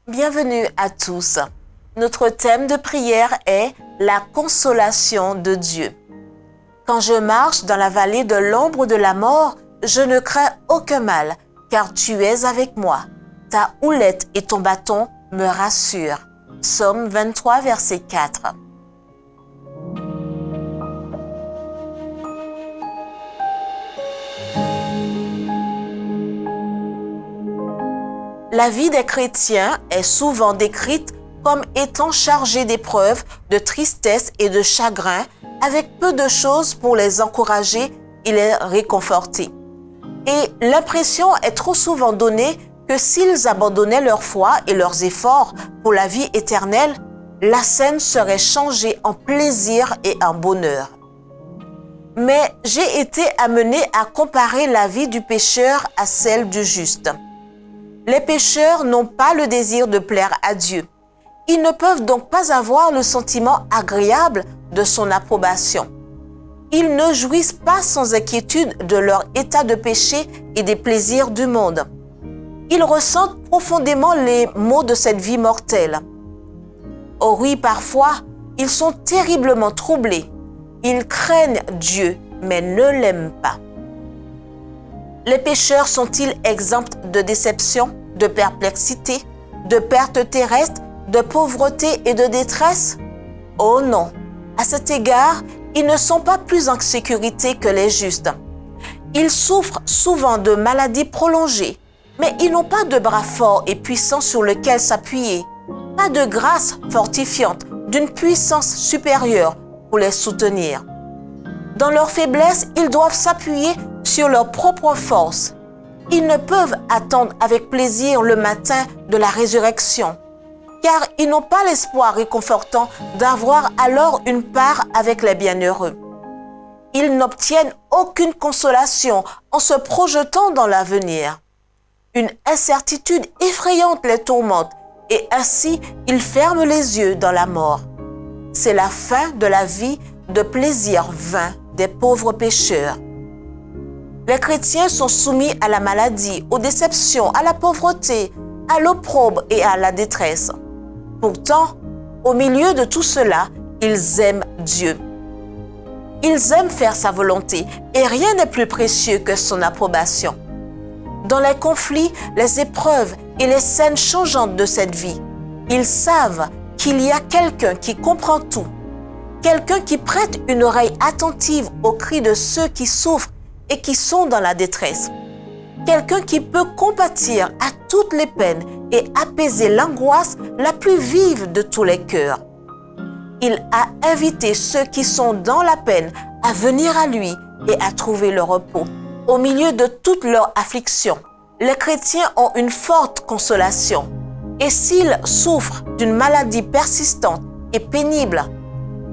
Bienvenue à tous. Notre thème de prière est la consolation de Dieu. Quand je marche dans la vallée de l'ombre de la mort, je ne crains aucun mal, car tu es avec moi. Ta houlette et ton bâton me rassurent. Psaume 23, verset 4. La vie des chrétiens est souvent décrite comme étant chargée d'épreuves, de tristesse et de chagrin, avec peu de choses pour les encourager et les réconforter. Et l'impression est trop souvent donnée que s'ils abandonnaient leur foi et leurs efforts pour la vie éternelle, la scène serait changée en plaisir et en bonheur. Mais j'ai été amenée à comparer la vie du pécheur à celle du juste. Les pécheurs n'ont pas le désir de plaire à Dieu. Ils ne peuvent donc pas avoir le sentiment agréable de son approbation. Ils ne jouissent pas sans inquiétude de leur état de péché et des plaisirs du monde. Ils ressentent profondément les maux de cette vie mortelle. Oh oui, parfois, ils sont terriblement troublés. Ils craignent Dieu, mais ne l'aiment pas. Les pécheurs sont-ils exempts de déception, de perplexité, de perte terrestre, de pauvreté et de détresse? Oh non! À cet égard, ils ne sont pas plus en sécurité que les justes. Ils souffrent souvent de maladies prolongées, mais ils n'ont pas de bras forts et puissants sur lesquels s'appuyer, pas de grâce fortifiante, d'une puissance supérieure pour les soutenir. Dans leur faiblesse, ils doivent s'appuyer sur leur propre force. Ils ne peuvent attendre avec plaisir le matin de la résurrection, car ils n'ont pas l'espoir réconfortant d'avoir alors une part avec les bienheureux. Ils n'obtiennent aucune consolation en se projetant dans l'avenir. Une incertitude effrayante les tourmente et ainsi ils ferment les yeux dans la mort. C'est la fin de la vie de plaisir vain des pauvres pécheurs. Les chrétiens sont soumis à la maladie, aux déceptions, à la pauvreté, à l'opprobre et à la détresse. Pourtant, au milieu de tout cela, ils aiment Dieu. Ils aiment faire sa volonté et rien n'est plus précieux que son approbation. Dans les conflits, les épreuves et les scènes changeantes de cette vie, ils savent qu'il y a quelqu'un qui comprend tout, quelqu'un qui prête une oreille attentive aux cris de ceux qui souffrent et qui sont dans la détresse. Quelqu'un qui peut compatir à toutes les peines et apaiser l'angoisse la plus vive de tous les cœurs. Il a invité ceux qui sont dans la peine à venir à lui et à trouver le repos. Au milieu de toute leur affliction, les chrétiens ont une forte consolation. Et s'ils souffrent d'une maladie persistante et pénible,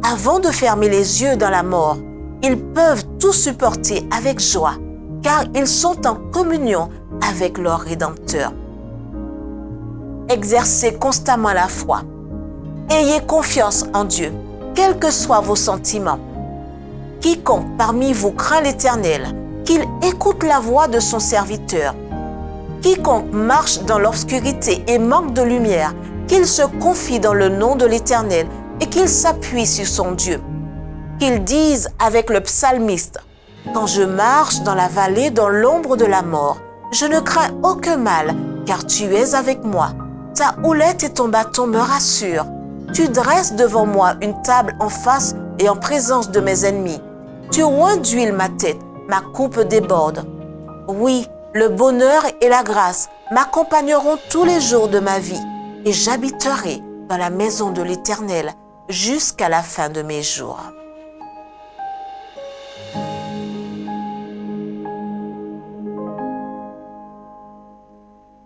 avant de fermer les yeux dans la mort, ils peuvent tout supporter avec joie, car ils sont en communion avec leur Rédempteur. Exercez constamment la foi. Ayez confiance en Dieu, quels que soient vos sentiments. Quiconque parmi vous craint l'Éternel, qu'il écoute la voix de son serviteur. Quiconque marche dans l'obscurité et manque de lumière, qu'il se confie dans le nom de l'Éternel et qu'il s'appuie sur son Dieu. Qu'ils disent avec le psalmiste, « Quand je marche dans la vallée dans l'ombre de la mort, je ne crains aucun mal, car tu es avec moi. Ta houlette et ton bâton me rassurent. Tu dresses devant moi une table en face et en présence de mes ennemis. Tu oins d'huile ma tête, ma coupe déborde. Oui, le bonheur et la grâce m'accompagneront tous les jours de ma vie, et j'habiterai dans la maison de l'Éternel jusqu'à la fin de mes jours. »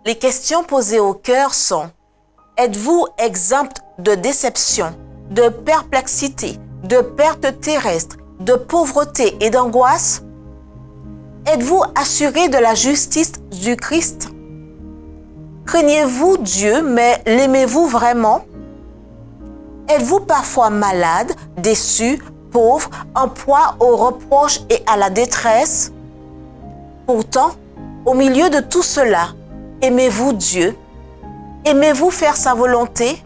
Les questions posées au cœur sont: êtes-vous exempt de déception, de perplexité, de perte terrestre, de pauvreté et d'angoisse? Êtes-vous assuré de la justice du Christ? Craignez-vous Dieu, mais l'aimez-vous vraiment? Êtes-vous parfois malade, déçu, pauvre, en proie aux reproches et à la détresse? Pourtant, au milieu de tout cela, aimez-vous Dieu? Aimez-vous faire sa volonté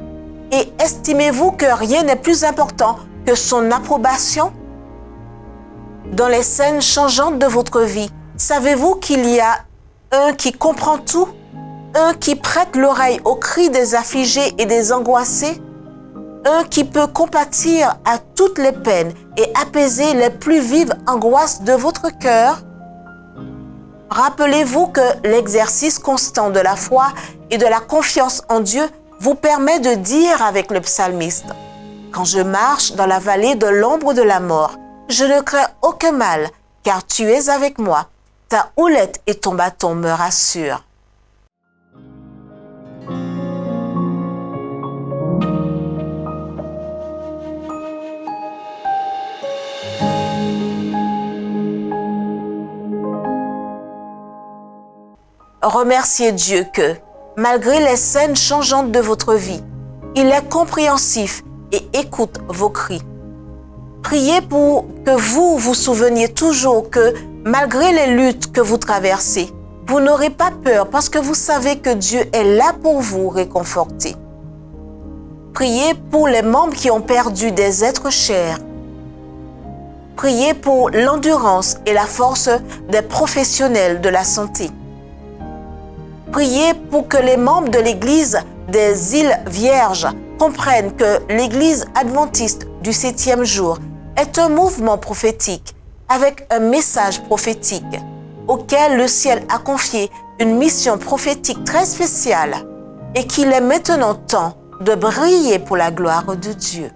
et estimez-vous que rien n'est plus important que son approbation? Dans les scènes changeantes de votre vie, savez-vous qu'il y a un qui comprend tout? Un qui prête l'oreille aux cris des affligés et des angoissés? Un qui peut compatir à toutes les peines et apaiser les plus vives angoisses de votre cœur? Rappelez-vous que l'exercice constant de la foi et de la confiance en Dieu vous permet de dire avec le psalmiste: « Quand je marche dans la vallée de l'ombre de la mort, je ne crains aucun mal, car tu es avec moi. Ta houlette et ton bâton me rassurent. » Remerciez Dieu que, malgré les scènes changeantes de votre vie, il est compréhensif et écoute vos cris. Priez pour que vous vous souveniez toujours que, malgré les luttes que vous traversez, vous n'aurez pas peur parce que vous savez que Dieu est là pour vous réconforter. Priez pour les membres qui ont perdu des êtres chers. Priez pour l'endurance et la force des professionnels de la santé. Priez pour que les membres de l'Église des îles Vierges comprennent que l'Église adventiste du 7e jour est un mouvement prophétique avec un message prophétique auquel le ciel a confié une mission prophétique très spéciale et qu'il est maintenant temps de briller pour la gloire de Dieu.